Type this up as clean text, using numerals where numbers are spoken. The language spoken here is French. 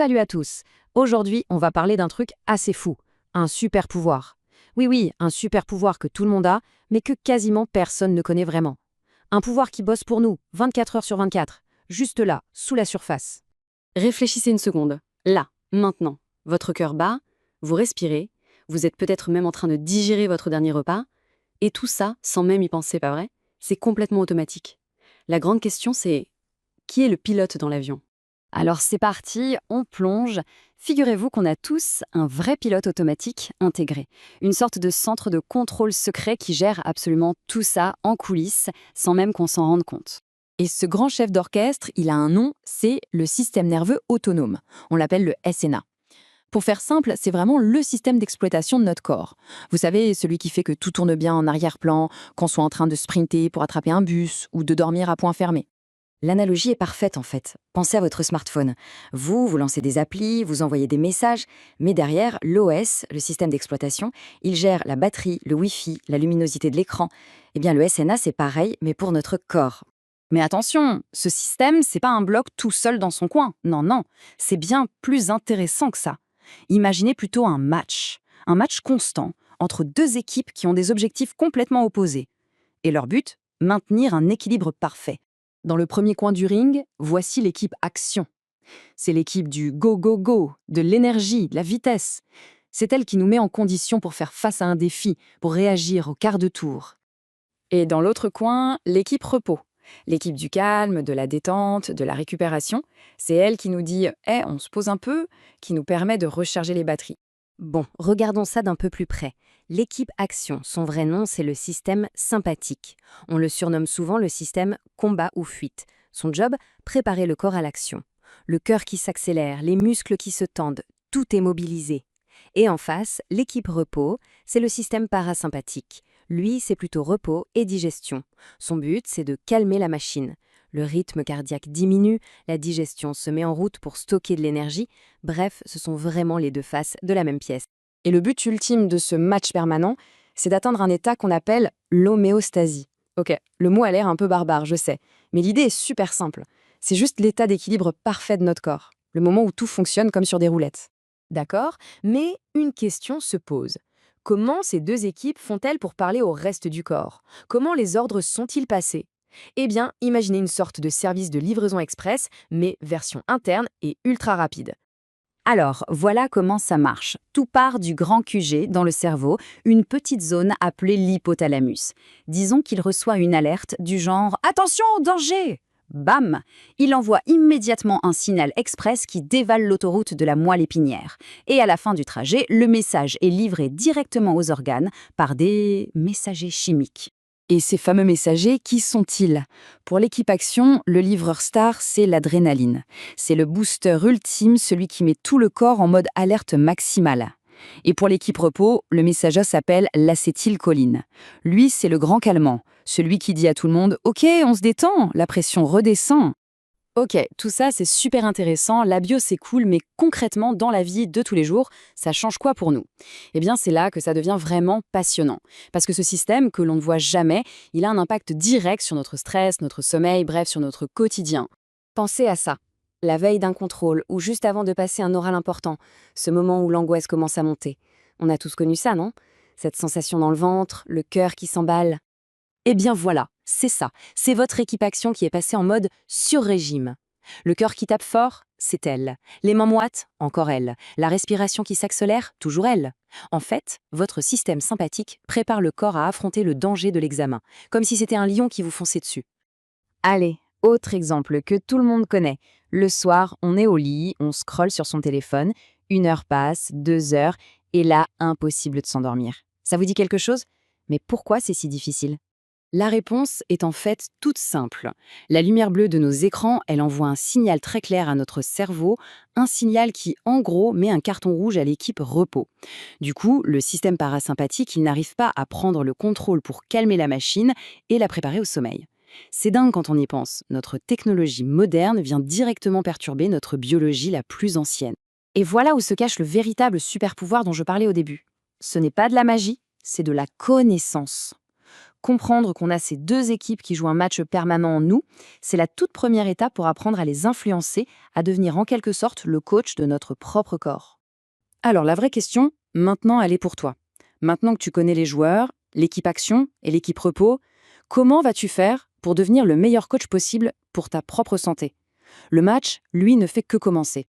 Salut à tous. Aujourd'hui, on va parler d'un truc assez fou, un super pouvoir. Oui, un super pouvoir que tout le monde a, mais que quasiment personne ne connaît vraiment. Un pouvoir qui bosse pour nous, 24 heures sur 24, juste là, sous la surface. Réfléchissez une seconde. Là, maintenant. Votre cœur bat, vous respirez, vous êtes peut-être même en train de digérer votre dernier repas, et tout ça sans même y penser, pas vrai? C'est complètement automatique. La grande question, c'est qui est le pilote dans l'avion? Alors c'est parti, on plonge. Figurez-vous qu'on a tous un vrai pilote automatique intégré, une sorte de centre de contrôle secret qui gère absolument tout ça en coulisses, sans même qu'on s'en rende compte. Et ce grand chef d'orchestre, il a un nom, c'est le système nerveux autonome. On l'appelle le SNA. Pour faire simple, c'est vraiment le système d'exploitation de notre corps. Vous savez, celui qui fait que tout tourne bien en arrière-plan, qu'on soit en train de sprinter pour attraper un bus ou de dormir à point fermé. L'analogie est parfaite en fait. Pensez à votre smartphone. Vous lancez des applis, vous envoyez des messages, mais derrière, l'OS, le système d'exploitation, il gère la batterie, le Wi-Fi, la luminosité de l'écran. Eh bien, le SNA, c'est pareil, mais pour notre corps. Mais attention, ce système, c'est pas un bloc tout seul dans son coin. Non, c'est bien plus intéressant que ça. Imaginez plutôt un match constant entre deux équipes qui ont des objectifs complètement opposés. Et leur but, maintenir un équilibre parfait. Dans le premier coin du ring, voici l'équipe action. C'est l'équipe du go, go, go, de l'énergie, de la vitesse. C'est elle qui nous met en condition pour faire face à un défi, pour réagir au quart de tour. Et dans l'autre coin, l'équipe repos. L'équipe du calme, de la détente, de la récupération. C'est elle qui nous dit « on se pose un peu », qui nous permet de recharger les batteries. Bon, regardons ça d'un peu plus près. L'équipe action, son vrai nom, c'est le système sympathique. On le surnomme souvent le système combat ou fuite. Son job, préparer le corps à l'action. Le cœur qui s'accélère, les muscles qui se tendent, tout est mobilisé. Et en face, l'équipe repos, c'est le système parasympathique. Lui, c'est plutôt repos et digestion. Son but, c'est de calmer la machine. Le rythme cardiaque diminue, la digestion se met en route pour stocker de l'énergie. Bref, ce sont vraiment les deux faces de la même pièce. Et le but ultime de ce match permanent, c'est d'atteindre un état qu'on appelle l'homéostasie. Ok, le mot a l'air un peu barbare, je sais, mais l'idée est super simple. C'est juste l'état d'équilibre parfait de notre corps, le moment où tout fonctionne comme sur des roulettes. D'accord, mais une question se pose. Comment ces deux équipes font-elles pour parler au reste du corps? Comment les ordres sont-ils passés? Eh bien, imaginez une sorte de service de livraison express, mais version interne et ultra rapide. Alors, voilà comment ça marche. Tout part du grand QG dans le cerveau, une petite zone appelée l'hypothalamus. Disons qu'il reçoit une alerte du genre « Attention, danger !» Bam! Il envoie immédiatement un signal express qui dévale l'autoroute de la moelle épinière. Et à la fin du trajet, le message est livré directement aux organes par des messagers chimiques. Et ces fameux messagers, qui sont-ils? Pour l'équipe action, le livreur star, c'est l'adrénaline. C'est le booster ultime, celui qui met tout le corps en mode alerte maximale. Et pour l'équipe repos, le messager s'appelle l'acétylcholine. Lui, c'est le grand calmant, celui qui dit à tout le monde « Ok, on se détend, la pression redescend ». Ok, tout ça c'est super intéressant, la bio c'est cool, mais concrètement dans la vie de tous les jours, ça change quoi pour nous? Eh bien c'est là que ça devient vraiment passionnant. Parce que ce système, que l'on ne voit jamais, il a un impact direct sur notre stress, notre sommeil, bref, sur notre quotidien. Pensez à ça. La veille d'un contrôle, ou juste avant de passer un oral important, ce moment où l'angoisse commence à monter. On a tous connu ça, non? Cette sensation dans le ventre, le cœur qui s'emballe. Eh bien voilà, c'est ça. C'est votre équipe action qui est passée en mode sur-régime. Le cœur qui tape fort, c'est elle. Les mains moites, encore elle. La respiration qui s'accélère, toujours elle. En fait, votre système sympathique prépare le corps à affronter le danger de l'examen, comme si c'était un lion qui vous fonçait dessus. Allez, autre exemple que tout le monde connaît. Le soir, on est au lit, on scrolle sur son téléphone, 1 heure passe, 2 heures, et là, impossible de s'endormir. Ça vous dit quelque chose? Mais pourquoi c'est si difficile? La réponse est en fait toute simple. La lumière bleue de nos écrans, elle envoie un signal très clair à notre cerveau, un signal qui, en gros, met un carton rouge à l'équipe repos. Du coup, le système parasympathique, il n'arrive pas à prendre le contrôle pour calmer la machine et la préparer au sommeil. C'est dingue quand on y pense. Notre technologie moderne vient directement perturber notre biologie la plus ancienne. Et voilà où se cache le véritable super pouvoir dont je parlais au début. Ce n'est pas de la magie, c'est de la connaissance. Comprendre qu'on a ces deux équipes qui jouent un match permanent en nous, c'est la toute première étape pour apprendre à les influencer, à devenir en quelque sorte le coach de notre propre corps. Alors la vraie question, maintenant elle est pour toi. Maintenant que tu connais les joueurs, l'équipe action et l'équipe repos, comment vas-tu faire pour devenir le meilleur coach possible pour ta propre santé? Le match, lui, ne fait que commencer.